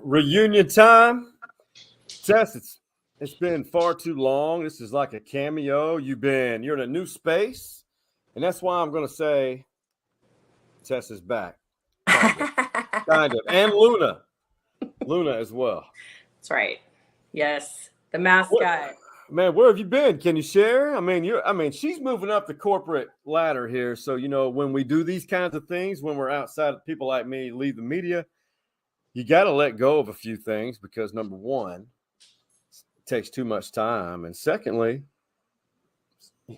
Reunion time. Tess, it's been far too long. This is like a cameo. You're in a new space, and that's why I'm going to say Tess is back. Kind of. And Luna as well. That's right. Yes, the mascot. Man, where have you been? Can you share? She's moving up the corporate ladder here. So, when we do these kinds of things, when we're outside, people like me leave the media, you got to let go of a few things because number one, it takes too much time. And secondly,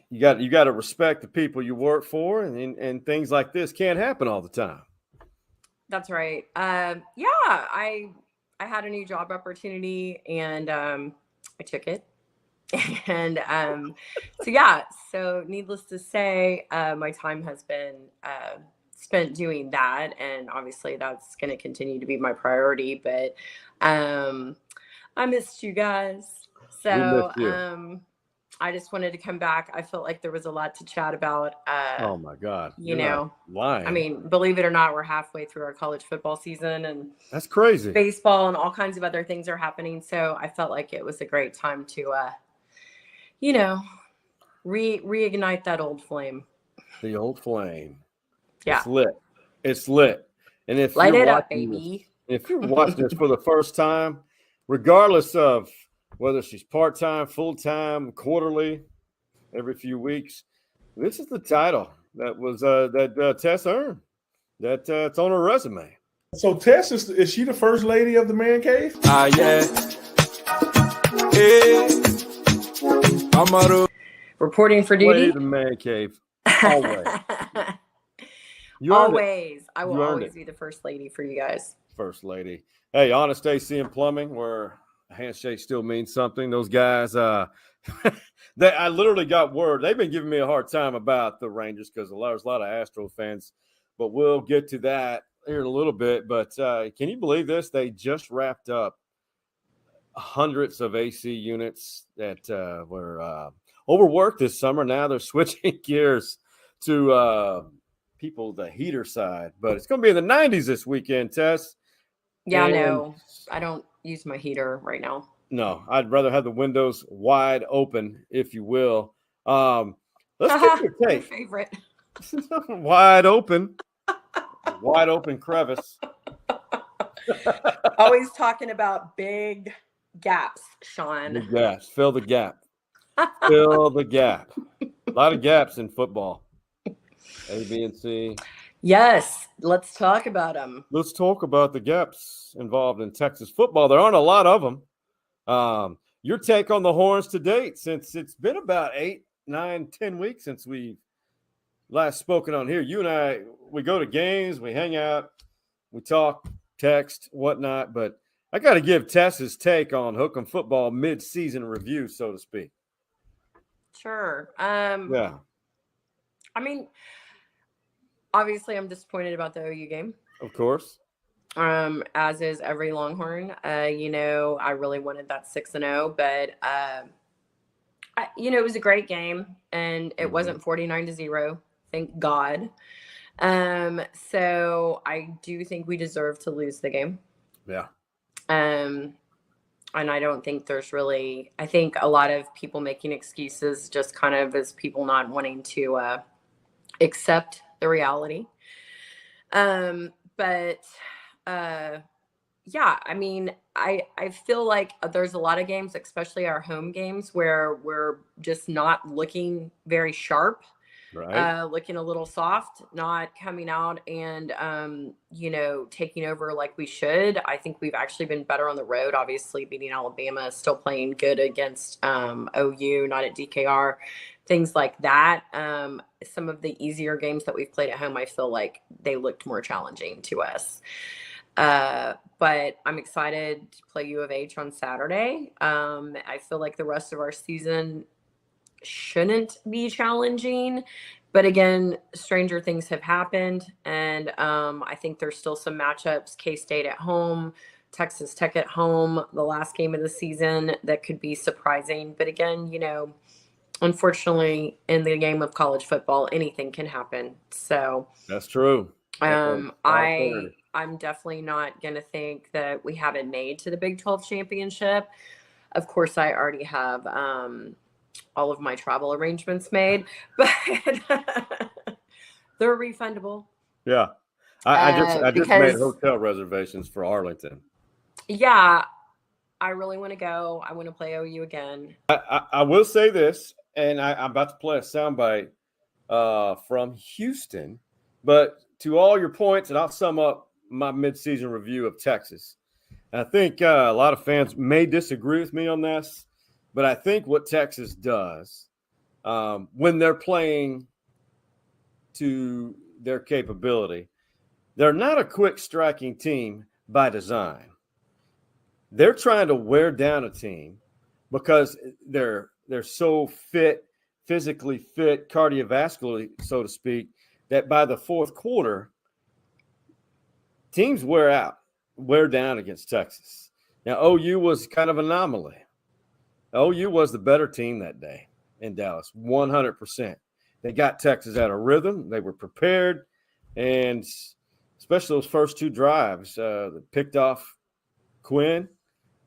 you got to respect the people you work for, and things like this can't happen all the time. That's right. I had a new job opportunity and I took it. And so needless to say, my time has been spent doing that, and obviously that's going to continue to be my priority, but I missed you guys, so I just wanted to come back. I felt like there was a lot to chat about. Oh my God. Lying. I mean, believe it or not, we're halfway through our college football season, and that's crazy. Baseball and all kinds of other things are happening, so I felt like it was a great time to reignite that old flame. The old flame. Yeah. It's lit. And if light it up, baby. If you're watching this for the first time, regardless of whether she's part-time, full-time, quarterly, every few weeks, this is the title that Tess earned. That it's on her resume. So Tess, is she the first lady of the man cave? Yeah. Reporting for duty. The man cave. Always. Always. I will always be the first lady for you guys. First lady. Hey, Honest AC and Plumbing, where a handshake still means something. Those guys, I literally got word. They've been giving me a hard time about the Rangers because there's a lot of Astro fans, but we'll get to that here in a little bit. But can you believe this? They just wrapped up hundreds of AC units that were overworked this summer. Now they're switching gears to the heater side. But it's going to be in the 90s this weekend, Tess. Yeah, no, I don't use my heater right now. No, I'd rather have the windows wide open, if you will. Let's get your take. My favorite. Wide open crevice. Always talking about big gaps, Sean. Big gaps. Fill the gap. Fill the gap. A lot of gaps in football. A, B, and C. Yes, let's talk about them. Let's talk about the gaps involved in Texas football. There aren't a lot of them. Your take on the Horns to date, since it's been about 8, 9, 10 weeks since we last spoken on here. You and I, we go to games, we hang out, we talk, text, whatnot. But I got to give Tess's take on Hook'em football mid-season review, so to speak. Sure. Yeah. I mean, obviously, I'm disappointed about the OU game. Of course. As is every Longhorn. I really wanted that 6-0, but it was a great game, and it wasn't 49-0. Thank God. So I do think we deserve to lose the game. Yeah. And I don't think I think a lot of people making excuses just kind of as people not wanting to accept the reality. I mean, I feel like there's a lot of games, especially our home games, where we're just not looking very sharp, right? Looking a little soft, not coming out and, taking over like we should. I think we've actually been better on the road, obviously beating Alabama, still playing good against OU, not at DKR, things like that. Some of the easier games that we've played at home, I feel like they looked more challenging to us. But I'm excited to play U of H on Saturday. I feel like the rest of our season shouldn't be challenging, but again, stranger things have happened. And, I think there's still some matchups, K-State at home, Texas Tech at home, the last game of the season that could be surprising. But again, unfortunately in the game of college football, anything can happen. So that's true. I'm definitely not going to think that we haven't made to the Big 12 championship. Of course, I already have all of my travel arrangements made, but they're refundable. Yeah. I just made Because hotel reservations for Arlington. yeah, I really want to go. I want to play OU again. I will say this, and I'm about to play a soundbite from Houston, but to all your points, and I'll sum up my midseason review of Texas. I think a lot of fans may disagree with me on this, but I think what Texas does when they're playing to their capability, they're not a quick striking team by design. They're trying to wear down a team because they're so fit, physically fit, cardiovascularly, so to speak, that by the fourth quarter, teams wear down against Texas. Now, OU was kind of an anomaly. OU was the better team that day in Dallas, 100%. They got Texas out of rhythm. They were prepared, and especially those first two drives, that picked off Quinn.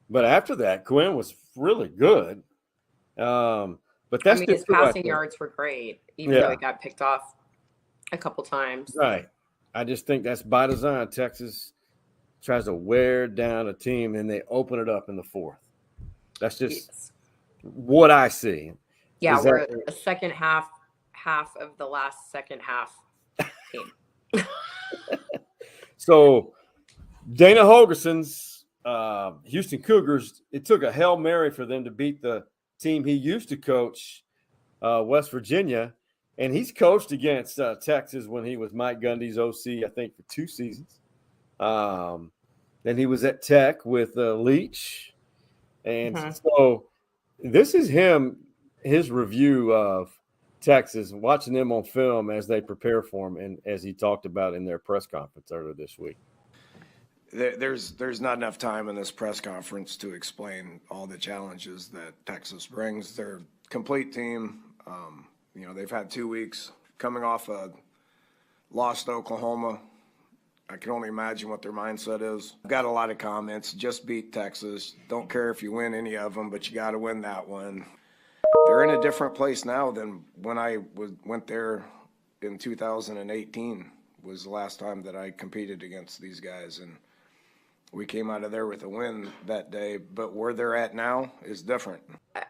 But after that, Quinn was really good. But that's his passing yards were great, even though he got picked off a couple times. Right. I just think that's by design. Texas tries to wear down a team, and they open it up in the fourth. That's just what I see. Yeah, we're a second half of the last second half team. So Dana Holgerson's Houston Cougars, it took a Hail Mary for them to beat the team he used to coach, West Virginia. And he's coached against Texas when he was Mike Gundy's OC, I think, for 2 seasons. Then he was at Tech with Leach. And so this is his review of Texas, watching them on film as they prepare for him, and as he talked about in their press conference earlier this week. There's not enough time in this press conference to explain all the challenges that Texas brings. They're a complete team. They've had 2 weeks coming off a loss to Oklahoma. I can only imagine what their mindset is. I've got a lot of comments. Just beat Texas. Don't care if you win any of them, but you got to win that one. They're in a different place now than when I went there in 2018 was the last time that I competed against these guys. And we came out of there with a win that day. But where they're at now is different.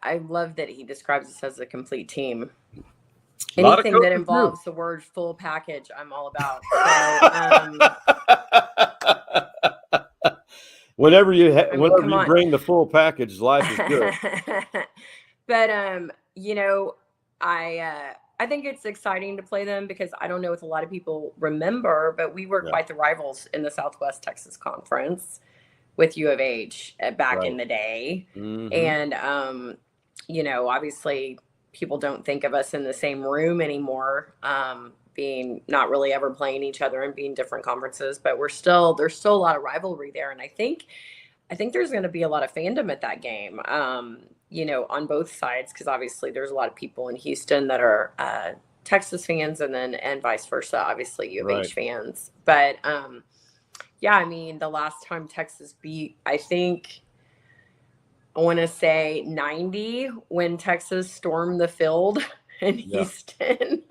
I love that he describes us as a complete team. Anything that involves the word full package, I'm all about. So, whenever you bring the full package, life is good. But I think it's exciting to play them because I don't know if a lot of people remember, but we were quite the rivals in the Southwest Texas Conference with U of H back in the day. Mm-hmm. And obviously people don't think of us in the same room anymore, being not really ever playing each other and being different conferences, but there's still a lot of rivalry there. And I think there's going to be a lot of fandom at that game, on both sides, because obviously there's a lot of people in Houston that are Texas fans and vice versa, obviously U of H fans. But the last time Texas beat, I want to say 90 when Texas stormed the field in Houston.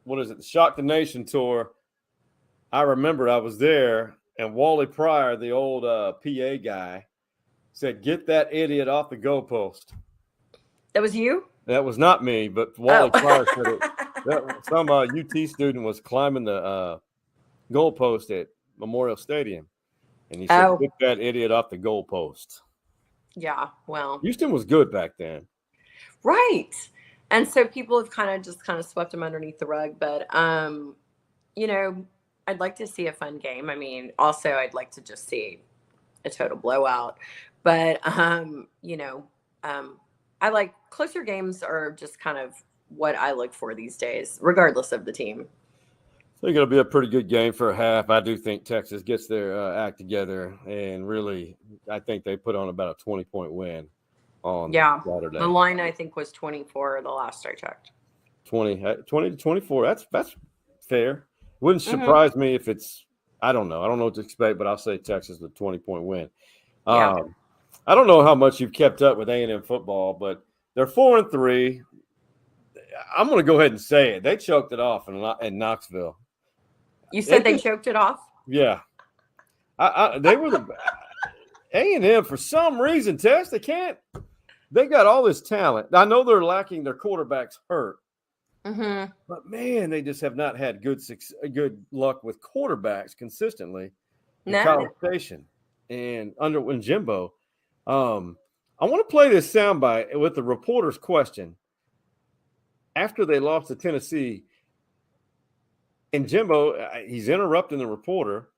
What is it? The Shock the Nation tour. I remember I was there, and Wally Pryor, the old PA guy, said, "Get that idiot off the goalpost." That was you? That was not me, but Wally Pryor said it. Some UT student was climbing the goalpost at Memorial Stadium. And he said, "Get that idiot off the goalpost." Yeah, well. Houston was good back then. Right. And so people have kind of swept them underneath the rug. But, I'd like to see a fun game. Also, I'd like to just see a total blowout. But, I like closer games are just kind of what I look for these days, regardless of the team. I think it'll be a pretty good game for a half. I do think Texas gets their act together, and really, I think they put on about a 20-point win on Saturday. The line, I think, was 24 the last I checked. 20 to 24. That's fair. Wouldn't Mhm. surprise me if it's, I don't know. I don't know what to expect, but I'll say Texas with a 20-point win. Yeah. I don't know how much you've kept up with A&M football, but they're 4-3. I'm going to go ahead and say it. They choked it off in Knoxville. You said they just- choked it off? Yeah. They were the A&M for some reason, Tess. They got all this talent. I know they're lacking their quarterbacks hurt, Mm-hmm. but man, they just have not had good luck with quarterbacks consistently in No. College Station and in Jimbo. I want to play this soundbite with the reporter's question after they lost to Tennessee. And Jimbo, he's interrupting the reporter.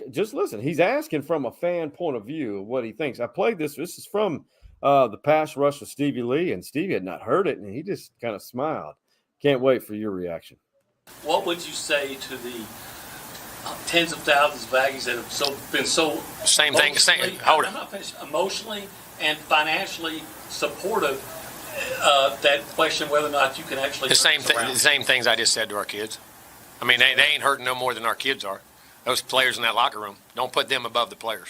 Just listen. He's asking from a fan point of view what he thinks. I played this. This is from the pass rush of Stevie Lee, and Stevie had not heard it, and he just kind of smiled. Can't wait for your reaction. What would you say to the tens of thousands of Aggies that have been so Same thing. emotionally- Hold it. I'm not finished. Emotionally and financially supportive? That question whether or not you can actually The same turn this thing. around. The same things I just said to our kids. I mean, they ain't hurting no more than our kids are. Those players in that locker room. Don't put them above the players.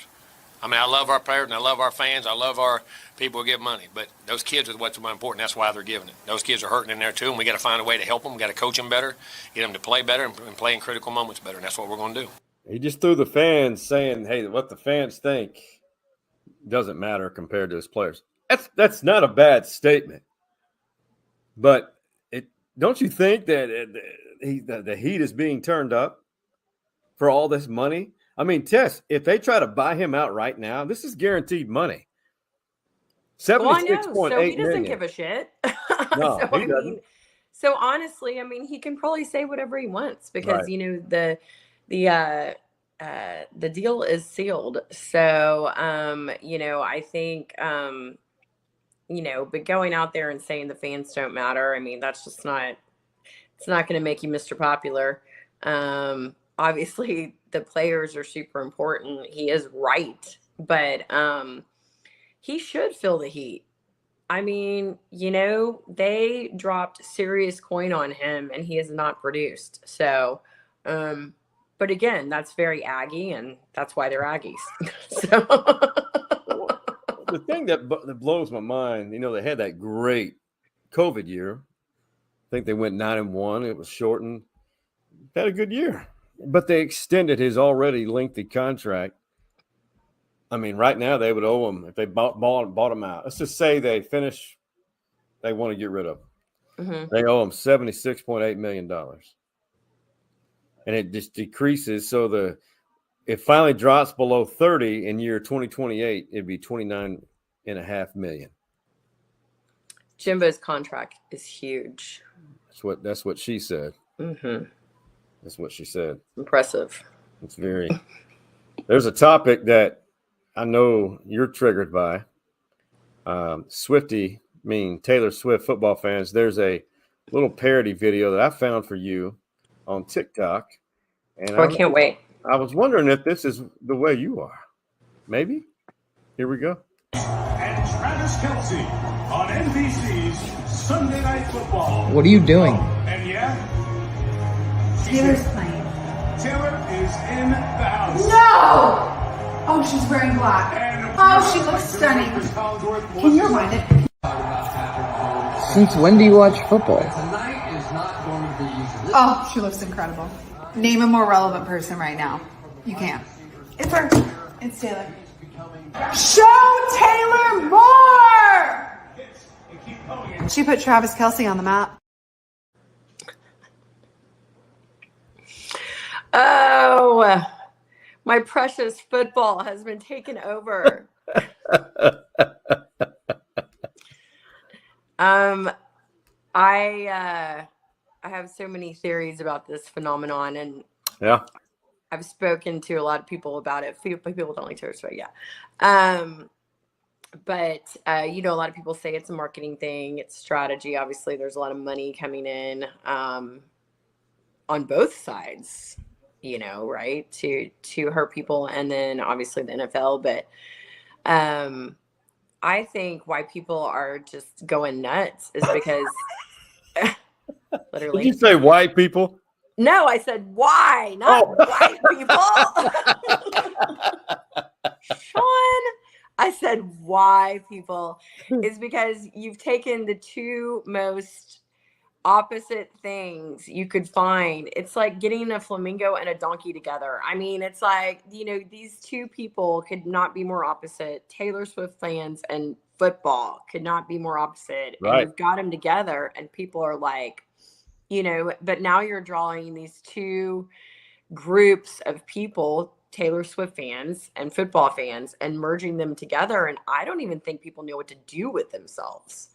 I mean, I love our players and I love our fans. I love our people who give money. But those kids are what's more important. That's why they're giving it. Those kids are hurting in there too, and we got to find a way to help them. We got to coach them better, get them to play better, and play in critical moments better. And that's what we're going to do. He just threw the fans saying, hey, what the fans think doesn't matter compared to his players. That's not a bad statement. But don't you think that the heat is being turned up for all this money? I mean, Tess, if they try to buy him out right now, this is guaranteed money. Well, I know. 76.8 So he doesn't million. give a shit. No, so, he doesn't. So honestly, I mean, he can probably say whatever he wants because Right. you know the deal is sealed. So you know, I think you know, but going out there and saying the fans don't matter, I mean, that's just not. It's not going to make you Mr. Popular. Obviously, the players are super important. He is right, but he should feel the heat. I mean, you know, they dropped serious coin on him and he has not produced. So, but again, that's very Aggie and that's why they're Aggies. So, The thing that blows my mind, you know, they had that great COVID year. I think they went 9-1. It was shortened. Had a good year, but they extended his already lengthy contract. I mean, right now they would owe him if they bought him out. Let's just say they finish. They want to get rid of him. mhm. They owe him $76.8 million, and it just decreases. So it finally drops below 30 in year 2028. It'd be $29.5 million. Jimbo's contract is huge. That's what she said. Hmm. That's what she said. Impressive. It's very. There's a topic that I know you're triggered by. Swiftie, Taylor Swift football fans. There's a little parody video that I found for you on TikTok, and Oh, I can't wait. I was wondering if this is the way you are. Maybe. Here we go. And Travis Kelce on NBC's Sunday Night Football. What are you doing? And yeah, Taylor's playing. Taylor is in the house. No! Oh, she's wearing black. And Oh, she looks stunning. Chris Collinsworth Can you rewind it? Since when do you watch football? Oh, she looks incredible. Name a more relevant person right now. You can't. It's her. It's Taylor. Show Taylor more! She put Travis Kelce on the map. Oh, my precious football has been taken over. I have so many theories about this phenomenon, and Yeah. I've spoken to a lot of people about it. People don't like Taylor Swift, yeah. But you know, a lot of people say it's a marketing thing, it's strategy. Obviously, there's a lot of money coming in on both sides, you know, right? To hurt people, and then obviously the NFL. But I think why people are just going nuts is because Did literally. you say white people? No, I said why, not white people. Sean, I said why people is because you've taken the two most opposite things you could find. It's like getting a flamingo and a donkey together. I mean, it's like, these two people could not be more opposite. Taylor Swift fans and football could not be more opposite. Right. And you've got them together, and people are like, but now you're drawing these two groups of people, Taylor Swift fans and football fans, and merging them together. And I don't even think people know what to do with themselves.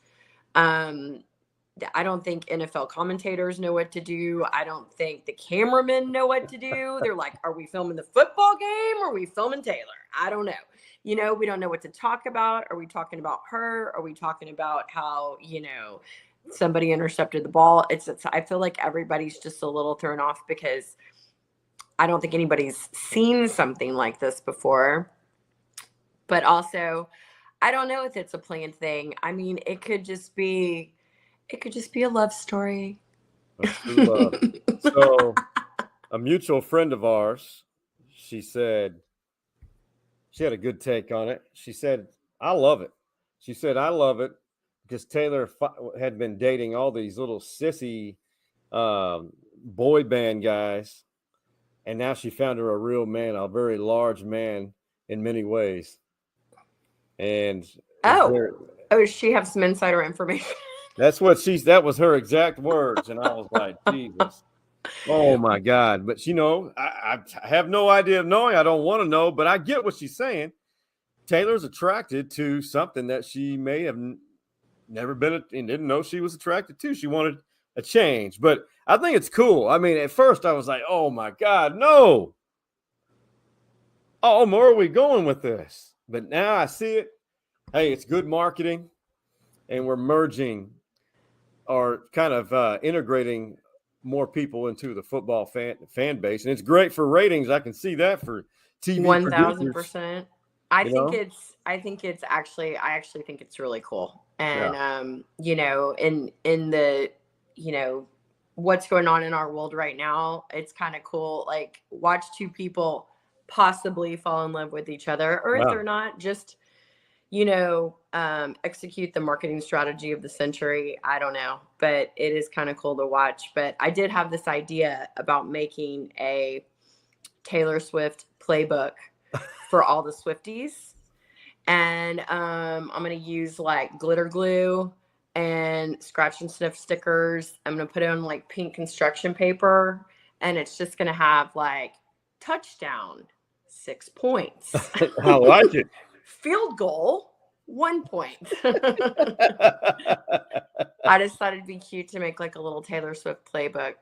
I don't think NFL commentators know what to do. I don't think the cameramen know what to do. They're like, are we filming the football game or are we filming Taylor? I don't know. We don't know what to talk about. Are we talking about her? Are we talking about how, somebody intercepted the ball? I feel like everybody's just a little thrown off because I don't think anybody's seen something like this before. But also, I don't know if it's a planned thing. I mean, it could just be a love story. So a mutual friend of ours, she said, she had a good take on it. She said, I love it. She said, I love it because Taylor had been dating all these little sissy boy band guys. And now she found her a real man, a very large man in many ways. And does she have some insider information? That was her exact words. And I was like, Jesus, oh my God. But I have no idea of knowing. I don't want to know, but I get what she's saying. Taylor's attracted to something that she may have never been and didn't know she was attracted to. She wanted a change, but I think it's cool. I mean, at first I was like, oh my God, no. Oh, where are we going with this? But now I see it. Hey, it's good marketing, and we're merging or kind of integrating more people into the football fan base, and it's great for ratings. I can see that for TV. 1,000%. I think it's actually really cool. And in the what's going on in our world right now, it's kind of cool. Like, watch two people possibly fall in love with each other, or if they're not, just execute the marketing strategy of the century. I don't know, but it is kind of cool to watch. But I did have this idea about making a Taylor Swift playbook for all the Swifties. And I'm going to use like glitter glue and scratch and sniff stickers. I'm going to put it on like pink construction paper, and it's just going to have like touchdown, 6 points. I like it. Field goal, 1 point. I decided it'd be cute to make like a little Taylor Swift playbook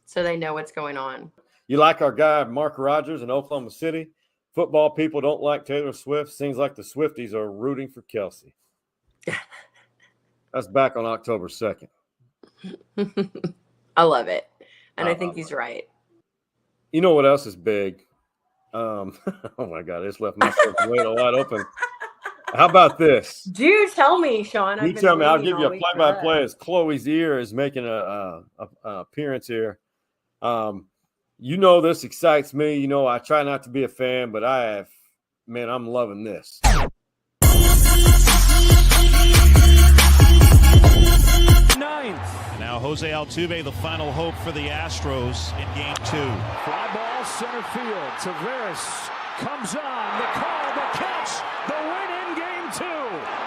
so they know what's going on. You like our guy, Mark Rogers in Oklahoma City? Football people don't like Taylor Swift. Seems like the Swifties are rooting for Kelsey. That's back on October 2nd. I love it. And I think he's right. You know what else is big? Oh my God, I just left myself wide open. How about this? Do tell me, Sean. You tell me. I'll give you a play-by-play as Chloe's ear is making a appearance here. This excites me. I try not to be a fan, but I'm loving this. Ninth. Now Jose Altuve, the final hope for the Astros in Game 2. Fly ball center field. Taveras comes on. The call, the catch, the win in Game 2.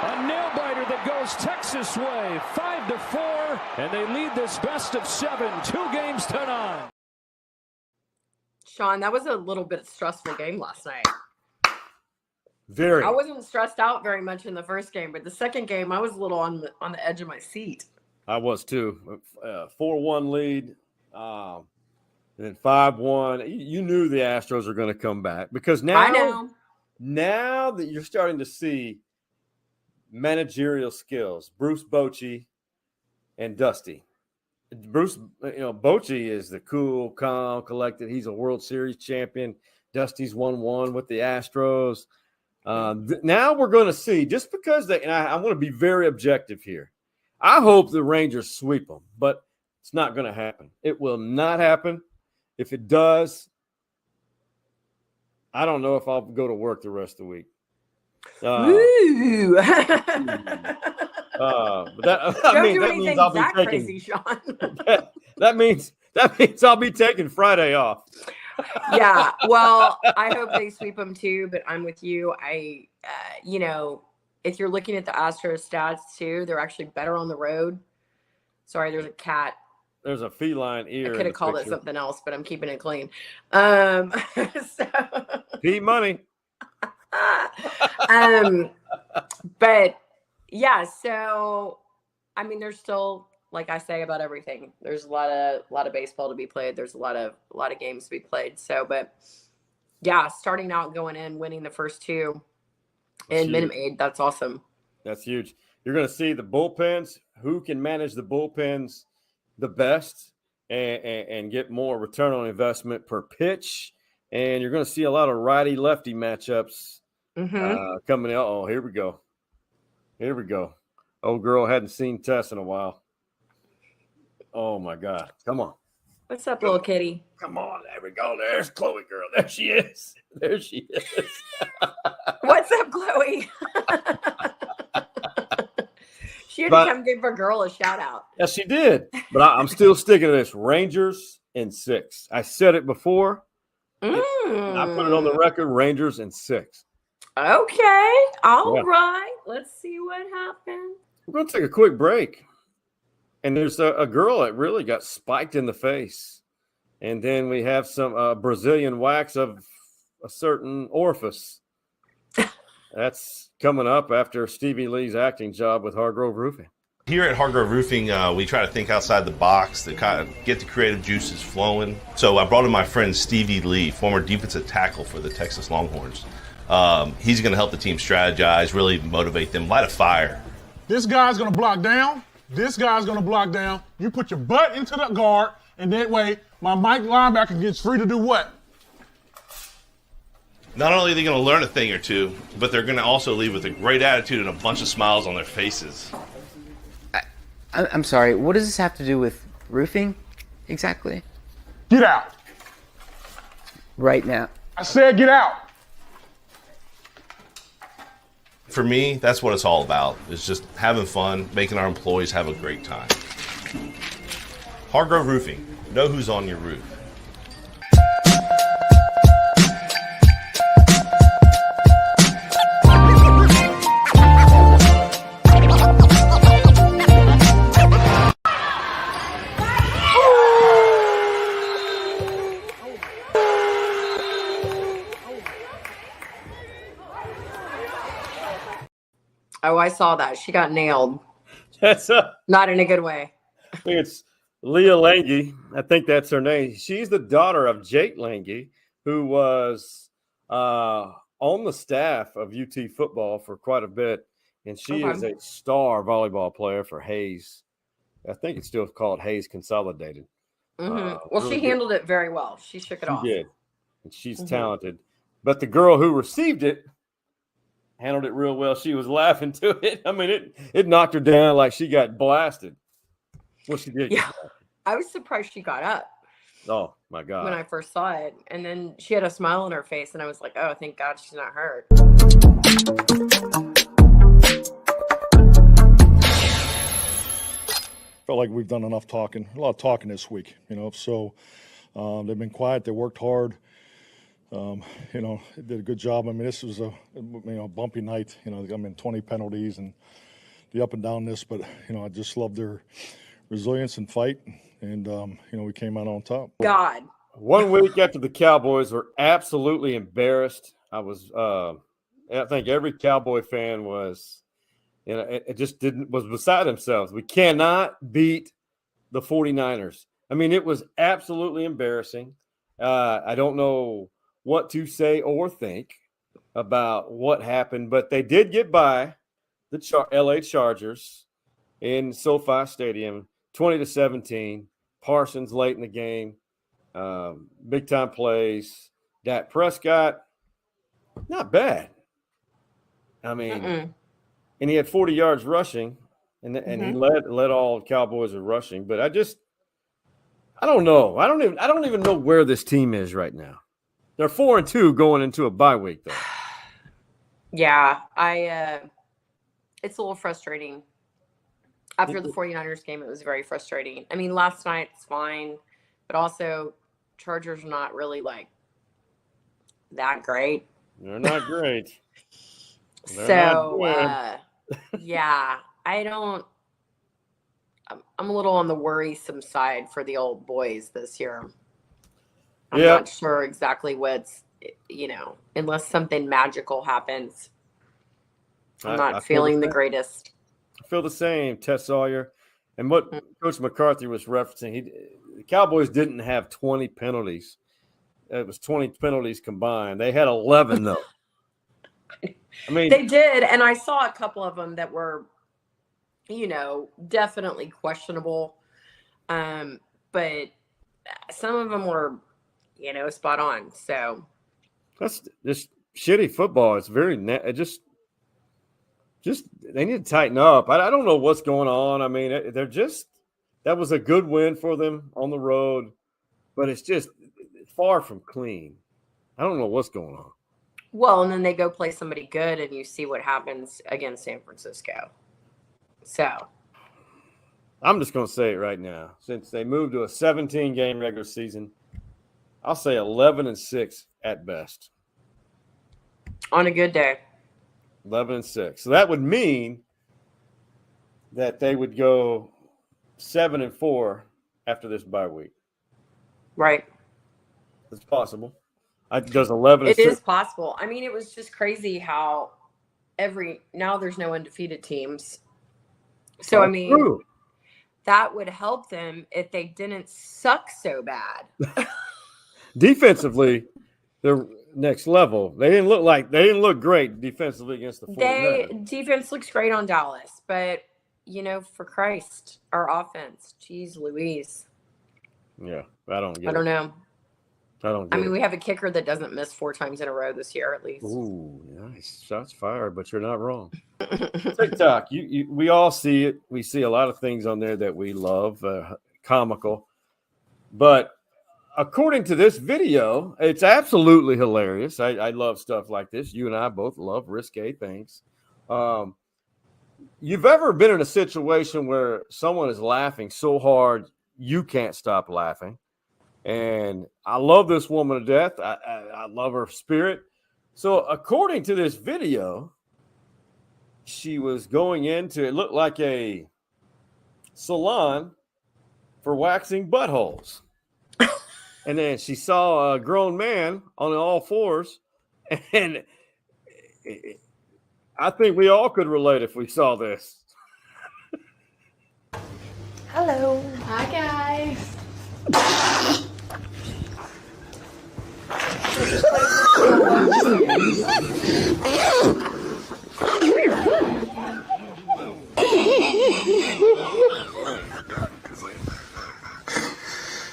A nail biter that goes Texas way, 5-4, and they lead this best of 7, 2 games to none. Sean, that was a little bit stressful game last night. Very. I wasn't stressed out very much in the first game, but the second game, I was a little on the edge of my seat. I was too. 4-1 lead, and then 5-1. You knew the Astros are going to come back because now that you're starting to see managerial skills, Bruce Bochy and Dusty. Bruce, Bochy is the cool, calm, collected. He's a World Series champion. Dusty's 1-1 with the Astros. Now we're going to see, just because I want to be very objective here. I hope the Rangers sweep them, but it's not going to happen. It will not happen. If it does, I don't know if I'll go to work the rest of the week. Woo! But that Don't means do that anything means I'll be that taking crazy, Sean. that means I'll be taking Friday off. Yeah, well, I hope they sweep them too, but I'm with you. If you're looking at the Astros stats too, they're actually better on the road. Sorry, there's a cat. There's a feline ear. I could in have the called it picture. something else, but I'm keeping it clean. P money. But yeah, so I mean, there's still, like I say about everything, there's a lot of baseball to be played. There's a lot of games to be played. So, but yeah, starting out, going in, winning the first two in Minute Maid, that's awesome. That's huge. You're going to see the bullpens, who can manage the bullpens the best and get more return on investment per pitch. And you're going to see a lot of righty-lefty matchups coming out. Oh, here we go. Here we go. Old girl hadn't seen Tess in a while. Oh, my God. Come on. What's up, little kitty? Come on. There we go. There's Chloe girl. There she is. There she is. What's up, Chloe? She had to come give her girl a shout out. Yes, she did. But I'm still sticking to this. Rangers in 6. I said it before. I put it on the record. Rangers in 6. Okay. All right. Let's see what happens. We're going to take a quick break. And there's a girl that really got spiked in the face. And then we have some Brazilian wax of a certain orifice. That's coming up after Stevie Lee's acting job with Hargrove Roofing. Here at Hargrove Roofing, we try to think outside the box to kind of get the creative juices flowing. So I brought in my friend Stevie Lee, former defensive tackle for the Texas Longhorns. He's going to help the team strategize, really motivate them, light a fire. This guy's going to block down. This guy's going to block down. You put your butt into the guard, and that way my Mike linebacker gets free to do what? Not only are they going to learn a thing or two, but they're going to also leave with a great attitude and a bunch of smiles on their faces. I'm sorry, what does this have to do with roofing exactly? Get out. Right now. I said get out. For me, that's what it's all about. It's just having fun, making our employees have a great time. Hargrove Roofing. Know who's on your roof. Oh, I saw that. She got nailed. That's not in a good way. I think it's Leah Lange. I think that's her name. She's the daughter of Jake Lange, who was on the staff of UT football for quite a bit. And she is a star volleyball player for Hayes. I think it's still called Hayes Consolidated. Well, really she handled it very well. She shook it off. She did. And she's talented. But the girl who received it handled it real well. She was laughing to it. I mean, it knocked her down like she got blasted. Well, she did. Yeah. I was surprised she got up. Oh, my God. When I first saw it. And then she had a smile on her face, and I was like, oh, thank God she's not hurt. Felt like we've done enough talking, a lot of talking this week, so they've been quiet. They worked hard. Did a good job. I mean, this was a bumpy night. 20 penalties and the up and down this, but I just love their resilience and fight, and we came out on top. God. 1 week after the Cowboys were absolutely embarrassed, I think every Cowboy fan was, it just was beside themselves. We cannot beat the 49ers. I mean, it was absolutely embarrassing. I don't know what to say or think about what happened, but they did get by the LA Chargers in SoFi Stadium, 20-17. Parsons late in the game, big time plays. Dak Prescott, not bad. I mean, and he had 40 yards rushing, and he led all Cowboys in rushing. But I don't know. I don't even know where this team is right now. They're 4-2 going into a bye week, though. Yeah, it's a little frustrating. After the 49ers game, it was very frustrating. I mean, last night it's fine, but also Chargers are not really like that great. They're not great. Yeah, I'm a little on the worrisome side for the old boys this year. I'm not sure exactly what's, unless something magical happens. I'm not feeling the greatest. I feel the same, Tess Sawyer. And what Coach McCarthy was referencing, the Cowboys didn't have 20 penalties. It was 20 penalties combined. They had 11, though. I mean, they did. And I saw a couple of them that were, definitely questionable. But some of them were, spot on. So that's just shitty football. It's very just they need to tighten up. I don't know what's going on. I mean, that was a good win for them on the road, but it's just far from clean. I don't know what's going on. Well, and then they go play somebody good, and you see what happens against San Francisco. So I'm just going to say it right now. Since they moved to a 17-game regular season, I'll say 11-6 at best. On a good day. 11-6. So that would mean that they would go 7-4 after this bye week. Right. It's possible. Does 11-6? It is possible. I mean, it was just crazy how now there's no undefeated teams. So, I mean, true. That would help them if they didn't suck so bad. Defensively, they're next level. They didn't look great defensively against the 49ers. Defense looks great on Dallas, but for Christ, our offense, geez Louise. Yeah, I don't know. I mean, we have a kicker that doesn't miss 4 times in a row this year, at least. Ooh, nice. Shots fired, but you're not wrong. TikTok, we all see it. We see a lot of things on there that we love, comical. But according to this video, it's absolutely hilarious. I love stuff like this. You and I both love risque things. You've ever been in a situation where someone is laughing so hard you can't stop laughing? And I love this woman to death. I love her spirit. So according to this video, she was going into, it looked like a salon for waxing buttholes. And then she saw a grown man on all fours. And I think we all could relate if we saw this. Hello. Hi, guys.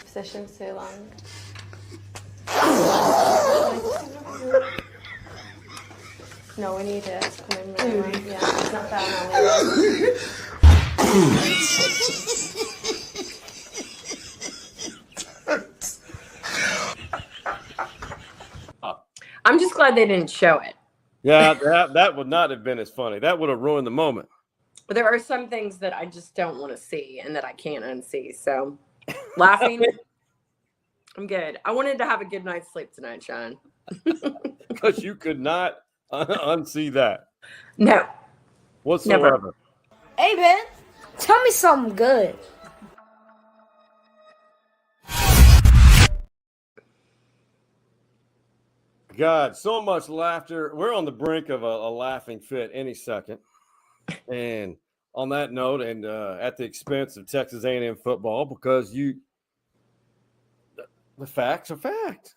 Session so long. No, we need to come in really long. Yeah, it's not that I'm just glad they didn't show it. Yeah, that would not have been as funny. That would have ruined the moment. But there are some things that I just don't want to see and that I can't unsee. So laughing, I'm good. I wanted to have a good night's sleep tonight, Sean. Because you could not unsee that. No. Whatsoever. Never. Hey, Ben, tell me something good. God, so much laughter. We're on the brink of a laughing fit any second. And on that note, and at the expense of Texas A&M football, because the facts are fact.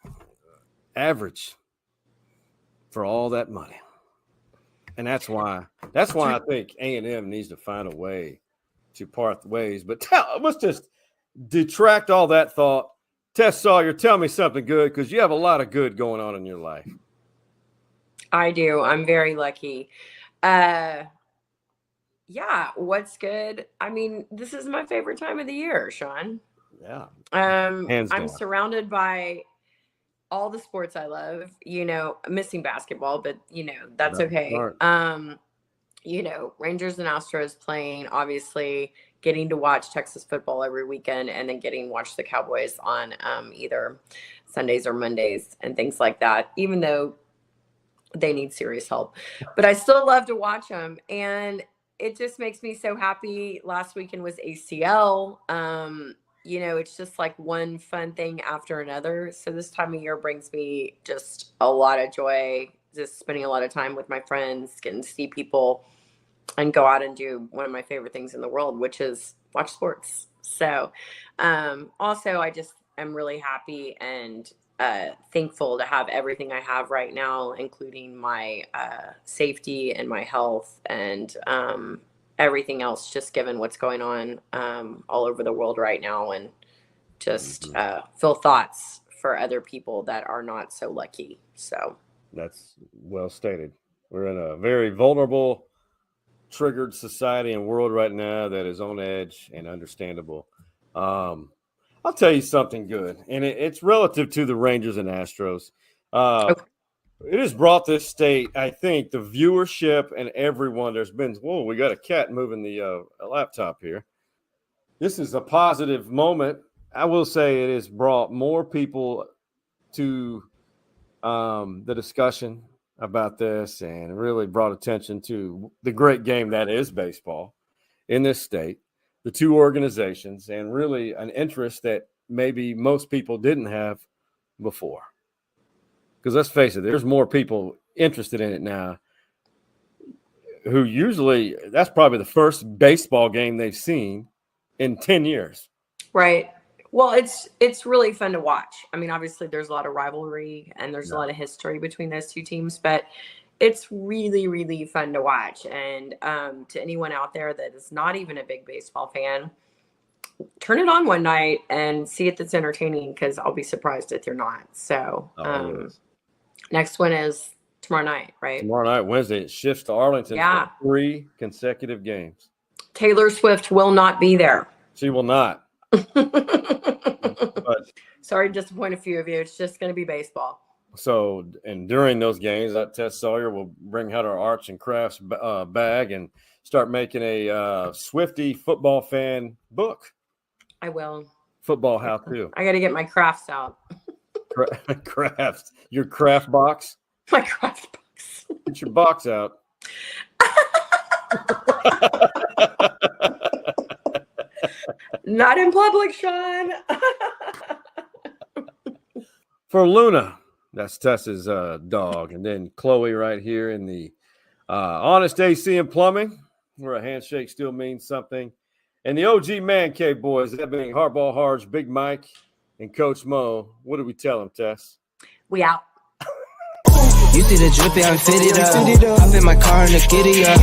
Average for all that money. And that's why I think A&M needs to find a way to part ways. But let's just detract all that thought. Tess Sawyer, tell me something good, because you have a lot of good going on in your life. I do. I'm very lucky. Yeah, what's good? I mean, this is my favorite time of the year, Sean. Yeah. I'm down. surrounded by all the sports I love, missing basketball, but that's That's okay. smart. Rangers and Astros playing, obviously getting to watch Texas football every weekend, and then getting to watch the Cowboys on either Sundays or Mondays and things like that, even though they need serious help. But I still love to watch them. And it just makes me so happy. Last weekend was ACL. It's just like one fun thing after another. So this time of year brings me just a lot of joy, just spending a lot of time with my friends, getting to see people and go out and do one of my favorite things in the world, which is watch sports. So also I'm really happy and thankful to have everything I have right now, including my safety and my health and everything else, just given what's going on all over the world right now, and just feel thoughts for other people that are not so lucky. So that's well stated. We're in a very vulnerable, triggered society and world right now that is on edge, and understandable. I'll tell you something good, and it's relative to the Rangers and Astros. Okay. It has brought this state, I think, the viewership and everyone. There's been, whoa, we got a cat moving the laptop here. This is a positive moment. I will say it has brought more people to the discussion about this, and really brought attention to the great game that is baseball in this state, the two organizations, and really an interest that maybe most people didn't have before. Because let's face it, there's more people interested in it now who usually, that's probably the first baseball game they've seen in 10 years. Right. Well, it's really fun to watch. I mean, obviously there's a lot of rivalry and there's a lot of history between those two teams, but it's really, really fun to watch. And to anyone out there that is not even a big baseball fan, turn it on one night and see if it's entertaining, because I'll be surprised if you're not. So next one is tomorrow night, right? Tomorrow night, Wednesday, it shifts to Arlington for 3 consecutive games. Taylor Swift will not be there. She will not. But, sorry to disappoint a few of you. It's just going to be baseball. So, and during those games, Tess Sawyer will bring out our arts and crafts bag and start making a Swiftie football fan book. I will. Football how to. I got to get my crafts out. Crafts. Your craft box? My craft box. Get your box out. Not in public, Sean. For Luna, that's Tessa's dog. And then Chloe right here in the Honest AC and Plumbing, where a handshake still means something. And the OG Man Cave boys, that being Hardball Harge, Big Mike, and Coach Mo. What do we tell them, Tess? We out. You see the drippy, I'm fitted up. Hop in my car and the giddy up.